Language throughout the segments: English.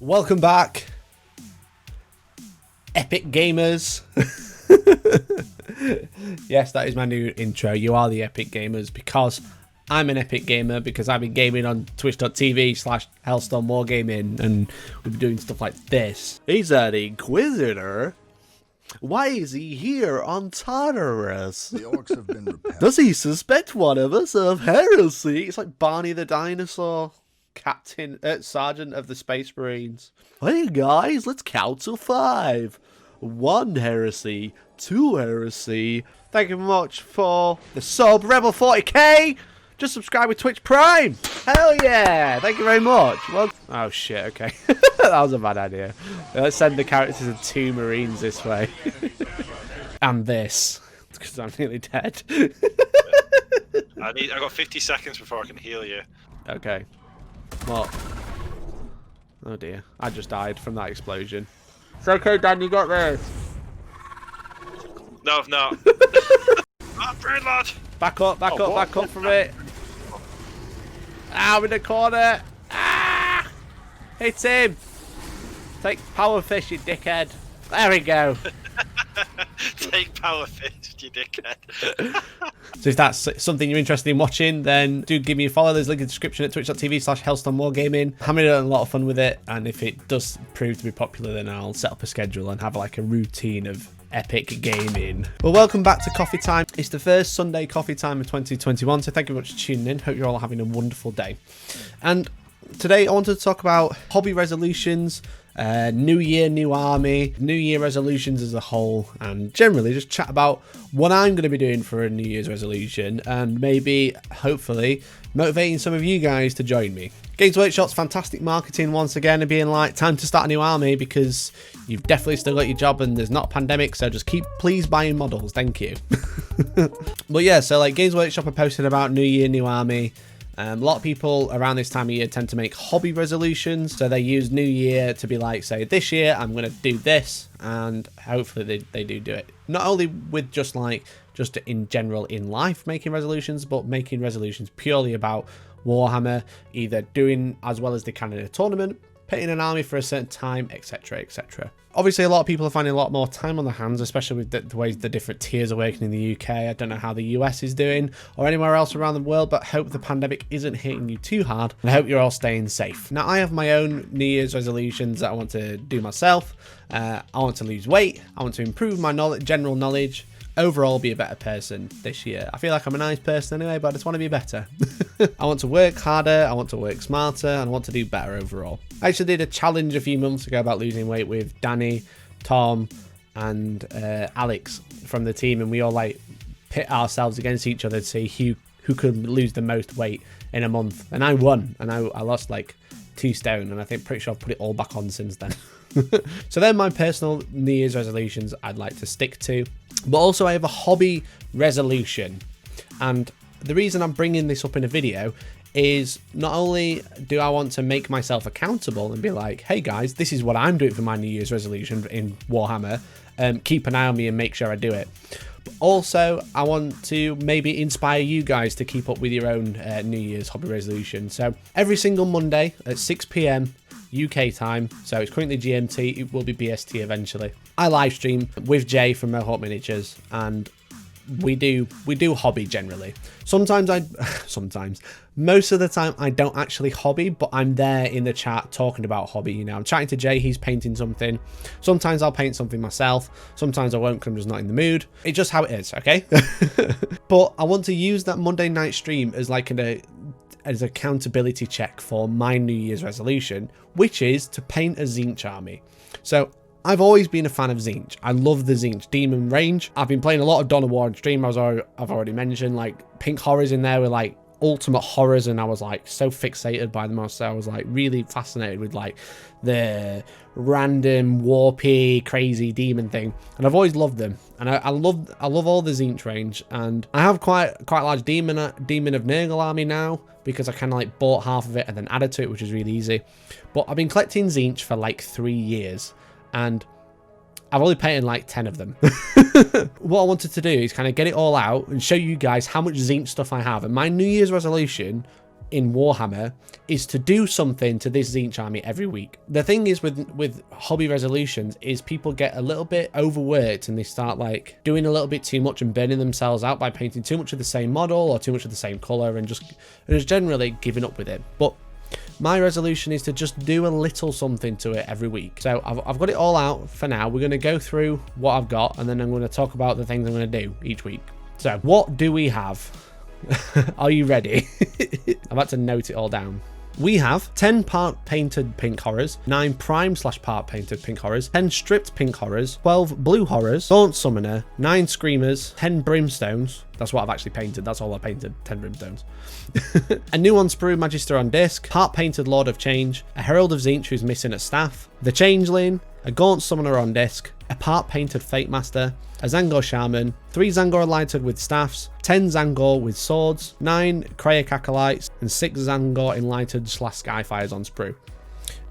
Welcome back, epic gamers. Yes, that is my new intro. You are the epic gamers because I'm an epic gamer, because I've been gaming on twitch.tv/Hellstormwargaming, and we've been doing stuff like this. He's an inquisitor. Why is he here on Tartarus? The orcs have been repelled. Does he suspect one of us of heresy? It's like Barney the dinosaur. Sergeant of the Space Marines. Hey guys, let's count to 5. 1 heresy, 2 heresy. Thank you very much for the sub, Rebel 40k. Just subscribe with Twitch Prime. Hell yeah! Thank you very much. Well, oh shit. Okay, that was a bad idea. Let's send the characters of 2 Marines this way, and this because I'm nearly dead. I got 50 seconds before I can heal you. Okay. What? Oh dear. I just died from that explosion. It's okay, Dan, you got this. No, I've not. Brain lad! Back up from it. Ah, I'm in the corner. Ah! Hit him. Take power fish, you dickhead. There we go. Take power fist, you dickhead. So if that's something you're interested in watching, then do give me a follow. There's a link in the description at twitch.tv/Hellstormwargaming. I'm having a lot of fun with it, and if it does prove to be popular, then I'll set up a schedule and have like a routine of epic gaming. Well, welcome back to Coffee Time. It's the first Sunday coffee time of 2021, so thank you very much for tuning in. Hope you're all having a wonderful day. And today I wanted to talk about hobby resolutions, new year, new army, new year resolutions as a whole, and generally just chat about what I'm going to be doing for a new year's resolution, and maybe, hopefully, motivating some of you guys to join me. Games Workshop's fantastic marketing once again, and being like, time to start a new army because you've definitely still got your job and there's not a pandemic, so just please buying models, thank you. But yeah, so like Games Workshop are posting about new year, new army. A lot of people around this time of year tend to make hobby resolutions, so they use New Year to be like, say, this year I'm going to do this, and hopefully they do it. Not only with just in general in life making resolutions, but making resolutions purely about Warhammer, either doing as well as they can in a tournament, pitting an army for a certain time, etc, etc. Obviously, a lot of people are finding a lot more time on their hands, especially with the way the different tiers are working in the UK. I don't know how the US is doing or anywhere else around the world, but hope the pandemic isn't hitting you too hard, and I hope you're all staying safe. Now, I have my own New Year's resolutions that I want to do myself. I want to lose weight. I want to improve my general knowledge. Overall, be a better person this year. I feel like I'm a nice person anyway, but I just want to be better. I want to work harder, I want to work smarter, and I want to do better overall. I actually did a challenge a few months ago about losing weight with Danny, Tom, and Alex from the team, and we all like pit ourselves against each other to see who could lose the most weight in a month. And I won, and I lost like 2 stone, and I think pretty sure I've put it all back on since then. So they're my personal New Year's resolutions I'd like to stick to. But also I have a hobby resolution, and the reason I'm bringing this up in a video is not only do I want to make myself accountable and be like, hey guys, this is what I'm doing for my New Year's resolution in Warhammer, keep an eye on me and make sure I do it. But also I want to maybe inspire you guys to keep up with your own New Year's hobby resolution. So every single Monday at 6 PM UK time, so it's currently GMT, it will be BST eventually, I live stream with Jay from Mohawk Miniatures, and we do hobby generally. Most of the time I don't actually hobby, but I'm there in the chat talking about hobby. You know, I'm chatting to Jay, he's painting something. Sometimes I'll paint something myself, sometimes I won't because I'm just not in the mood. It's just how it is, okay? But I want to use that Monday night stream as like as accountability check for my New Year's resolution, which is to paint a Tzeentch army. So I've always been a fan of Tzeentch. I love the Tzeentch Demon range. I've been playing a lot of Dawn of War on stream, I've already mentioned, like Pink Horrors in there were like ultimate horrors, and I was like so fixated by them. So I was like really fascinated with like the random warpy crazy demon thing, and I've always loved them, and I love all the Tzeentch range. And I have quite a large demon of Nurgle army now, because I kind of like bought half of it and then added to it, which is really easy. But I've been collecting Tzeentch for like 3 years, and I've only painted like 10 of them. What I wanted to do is kind of get it all out and show you guys how much Tzeentch stuff I have. And my New Year's resolution in Warhammer is to do something to this Tzeentch army every week. The thing is with hobby resolutions is people get a little bit overworked and they start like doing a little bit too much and burning themselves out by painting too much of the same model or too much of the same color and just generally giving up with it. But my resolution is to just do a little something to it every week. So I've got it all out for now. We're going to go through what I've got and then I'm going to talk about the things I'm going to do each week. So what do we have? Are you ready? I've had to note it all down. We have 10 part painted pink horrors, 9 prime/part painted pink horrors, 10 stripped pink horrors, 12 blue horrors, Gaunt Summoner, 9 screamers, 10 brimstones. That's what I've actually painted. That's all I painted, 10 brimstones. A new Unsprue Magister on disc, part painted Lord of Change, a Herald of Tzeentch who's missing a staff, the Changeling, a Gaunt Summoner on disc, a part painted Fate Master, a Zangor Shaman, 3 Zangor lighted with staffs, 10 Zangor with swords, 9 Krayak Acolytes, and 6 Zangor enlightened / Skyfires on sprue.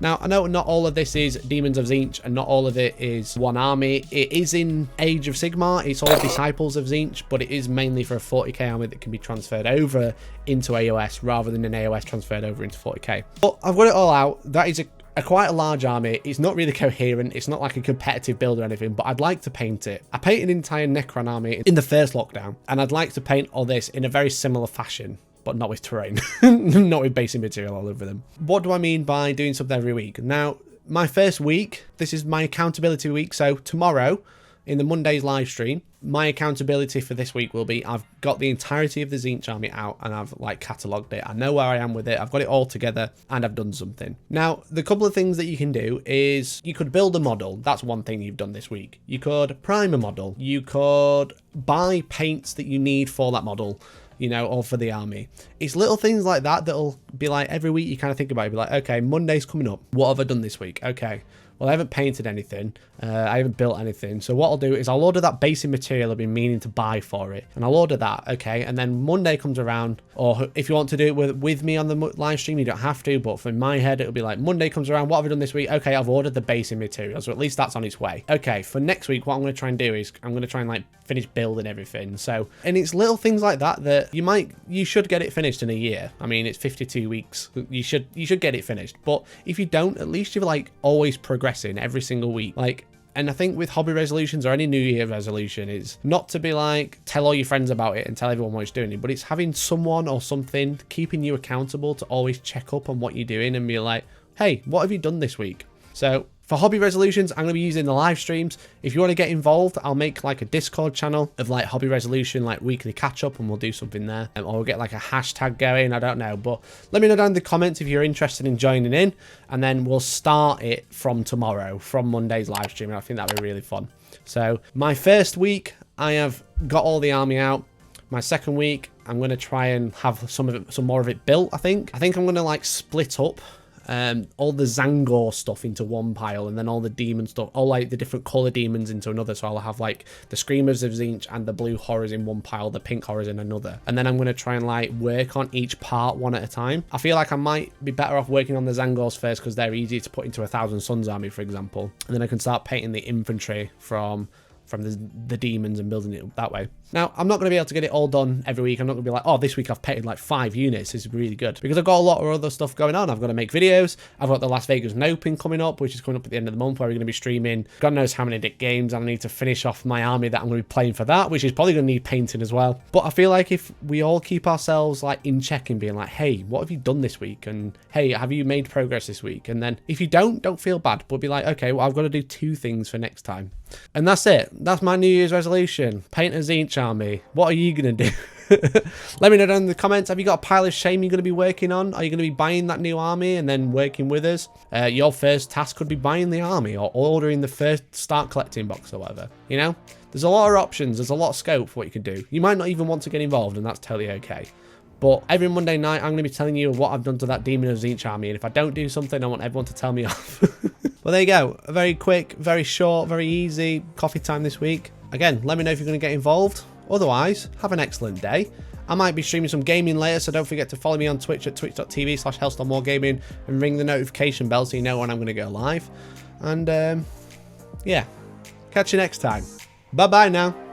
Now, I know not all of this is Demons of Tzeentch and not all of it is one army. It is in Age of Sigmar, it's all Disciples of Tzeentch, but it is mainly for a 40k army that can be transferred over into AOS rather than an AOS transferred over into 40k. But I've got it all out. That is quite a large army. It's not really coherent. It's not like a competitive build or anything, but I'd like to paint it. I painted an entire Necron army in the first lockdown, and I'd like to paint all this in a very similar fashion, but not with terrain, not with basic material all over them. What do I mean by doing something every week? Now, my first week, this is my accountability week. So tomorrow, in the Monday's live stream, my accountability for this week will be I've got the entirety of the Tzeentch army out and I've like catalogued it. I know where I am with it. I've got it all together and I've done something. Now, the couple of things that you can do is you could build a model. That's one thing you've done this week. You could prime a model. You could buy paints that you need for that model, you know, or for the army. It's little things like that that'll be like every week you kind of think about it. Be like, okay, Monday's coming up. What have I done this week? Okay, well, I haven't painted anything. I haven't built anything. So what I'll do is I'll order that basic material I've been meaning to buy for it. And I'll order that, okay? And then Monday comes around, or if you want to do it with me on the live stream, you don't have to. But for my head, it'll be like, Monday comes around, what have I done this week? Okay, I've ordered the basic material. So at least that's on its way. Okay, for next week, what I'm going to try and do is I'm going to try and like finish building everything. So, and it's little things like that that you should get it finished in a year. I mean, it's 52 weeks. You should get it finished. But if you don't, at least you're like always progressing every single week. Like, and I think with hobby resolutions or any New Year resolution is not to be like, tell all your friends about it and tell everyone what you're doing, but it's having someone or something keeping you accountable to always check up on what you're doing and be like, hey, what have you done this week? So for hobby resolutions, I'm going to be using the live streams. If you want to get involved, I'll make like a Discord channel of like hobby resolution, like weekly catch up, and we'll do something there. Or we'll get like a hashtag going, I don't know. But let me know down in the comments if you're interested in joining in. And then we'll start it from tomorrow, from Monday's live stream. And I think that'll be really fun. So my first week, I have got all the army out. My second week, I'm going to try and have some more of it built, I think. I'm going to like split up all the Zangor stuff into one pile, and then all the demon stuff, all like the different color demons into another. So I'll have like the Screamers of Tzeentch and the blue horrors in one pile, the pink horrors in another. And then I'm going to try and like work on each part one at a time. I feel like I might be better off working on the Zangors first because they're easy to put into a Thousand Suns army, for example. And then I can start painting the infantry from the demons and building it that way. Now, I'm not going to be able to get it all done every week. I'm not going to be like, oh, this week I've painted like 5 units. This is really good. Because I've got a lot of other stuff going on. I've got to make videos. I've got the Las Vegas Open coming up, which is coming up at the end of the month, where we're going to be streaming God knows how many games. I need to finish off my army that I'm going to be playing for that, which is probably going to need painting as well. But I feel like if we all keep ourselves like in check and being like, hey, what have you done this week? And hey, have you made progress this week? And then if you don't feel bad, but be like, okay, well, I've got to do 2 things for next time. And that's it. That's my New Year's resolution. Paint a Tzeentch army. What are you going to do? Let me know down in the comments. Have you got a pile of shame you're going to be working on? Are you going to be buying that new army and then working with us? Your first task could be buying the army or ordering the first start collecting box or whatever. You know, there's a lot of options. There's a lot of scope for what you can do. You might not even want to get involved, and that's totally okay. But every Monday night, I'm going to be telling you what I've done to that Demon of Tzeentch army. And if I don't do something, I want everyone to tell me off. Well, there you go. A very quick, very short, very easy coffee time this week. Again, let me know if you're going to get involved. Otherwise, have an excellent day. I might be streaming some gaming later, so don't forget to follow me on Twitch at twitch.tv/Hellstormwargaming and ring the notification bell so you know when I'm going to go live. And, yeah, catch you next time. Bye-bye now.